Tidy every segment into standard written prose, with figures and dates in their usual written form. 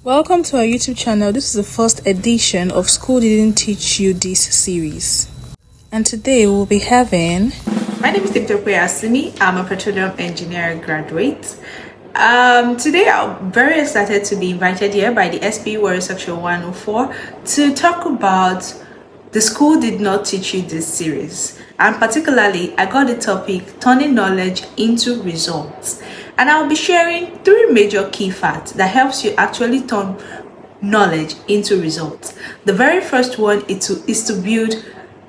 Welcome to our YouTube channel. This is the first edition of School Didn't Teach You This series. And today we'll be having... My name is Victoria Asimi. I'm a petroleum engineering graduate. Today I'm very excited to be invited here by the SP Warri Section 104 to talk about the School Did Not Teach You This series. And particularly, I got the topic turning knowledge into results. And I'll be sharing 3 major key facts that helps you actually turn knowledge into results. The very first one is to build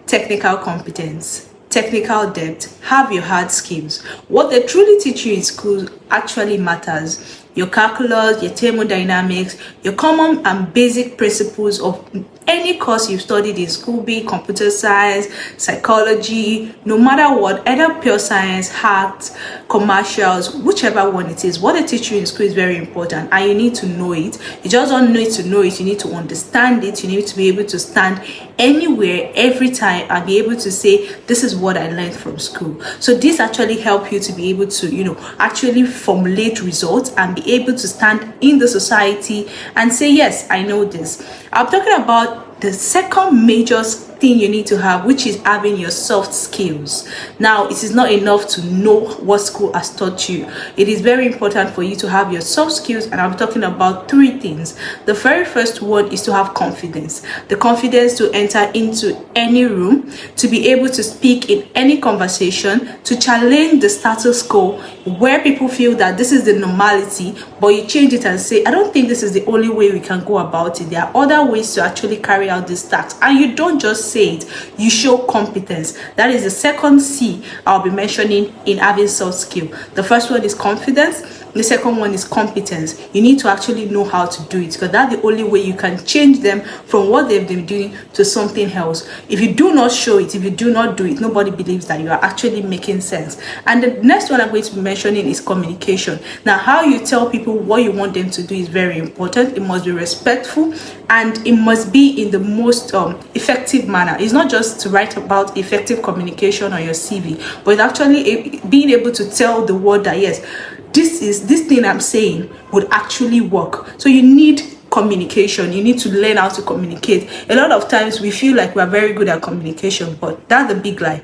technical competence, technical depth, have your hard skills. What they truly teach you in school actually matters. Your calculus, your thermodynamics, your common and basic principles of any course you've studied in school, be it computer science, psychology, no matter what, either pure science, arts, commercials, whichever one it is, what they teach you in school is very important and you need to know it. You just don't need to know it, you need to understand it. You need to be able to stand anywhere, every time, and be able to say, this is what I learned from school. So this actually help you to be able to, actually formulate results and be able to stand in the society and say, yes, I know this. I'm talking about the second major thing you need to have, which is having your soft skills. Now, it is not enough to know what school has taught you. It is very important for you to have your soft skills, and I'm talking about 3 things. The very first one is to have confidence. The confidence to enter into any room, to be able to speak in any conversation, to challenge the status quo where people feel that this is the normality, but you change it and say, I don't think this is the only way we can go about it. There are other ways to actually carry out this task, and you don't just say it, you show competence. That is the second C I'll be mentioning in having soft skill. The first one is confidence. The second one is competence. You need to actually know how to do it, because that's the only way you can change them from what they've been doing to something else. If you do not show it, if you do not do it, nobody believes that you are actually making sense. And the next one I'm going to be mentioning is communication. Now, how you tell people what you want them to do is very important. It must be respectful and it must be in the most effective manner. It's not just to write about effective communication on your CV, but it's actually being able to tell the world that yes, this thing I'm saying would actually work. So you need communication. You need to learn how to communicate. A lot of times we feel like we're very good at communication, but that's a big lie.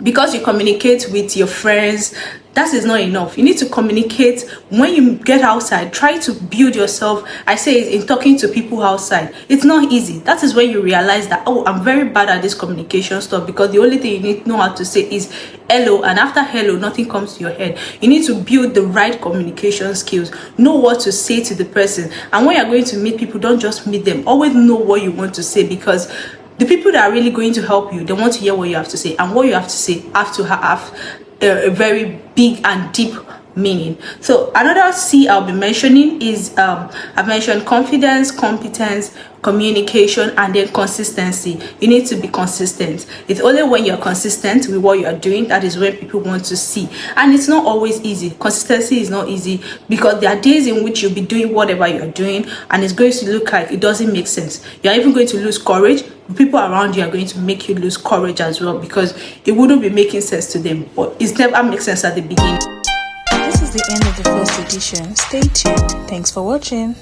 Because you communicate with your friends, that is not enough. You need to communicate when you get outside. Try to build yourself. I say in talking to people outside, it's not easy. That is when you realize that, oh, I'm very bad at this communication stuff, because the only thing you need to know how to say is hello, and after hello, nothing comes to your head. You need to build the right communication skills. Know what to say to the person. And when you're going to meet people, don't just meet them. Always know what you want to say, because the people that are really going to help you, they want to hear what you have to say, and what you have to say have to have a very big and deep meaning. So another C I'll be mentioning is I've mentioned confidence, competence, communication, and then consistency. You need to be consistent. It's only when you're consistent with what you are doing that is when people want to see. And it's not always easy. Consistency is not easy, because there are days in which you'll be doing whatever you're doing and it's going to look like it doesn't make sense. You're even going to lose courage. People around you are going to make you lose courage as well, because it wouldn't be making sense to them, but it never makes sense at the beginning. This is the end of the first edition. Stay tuned. Thanks for watching.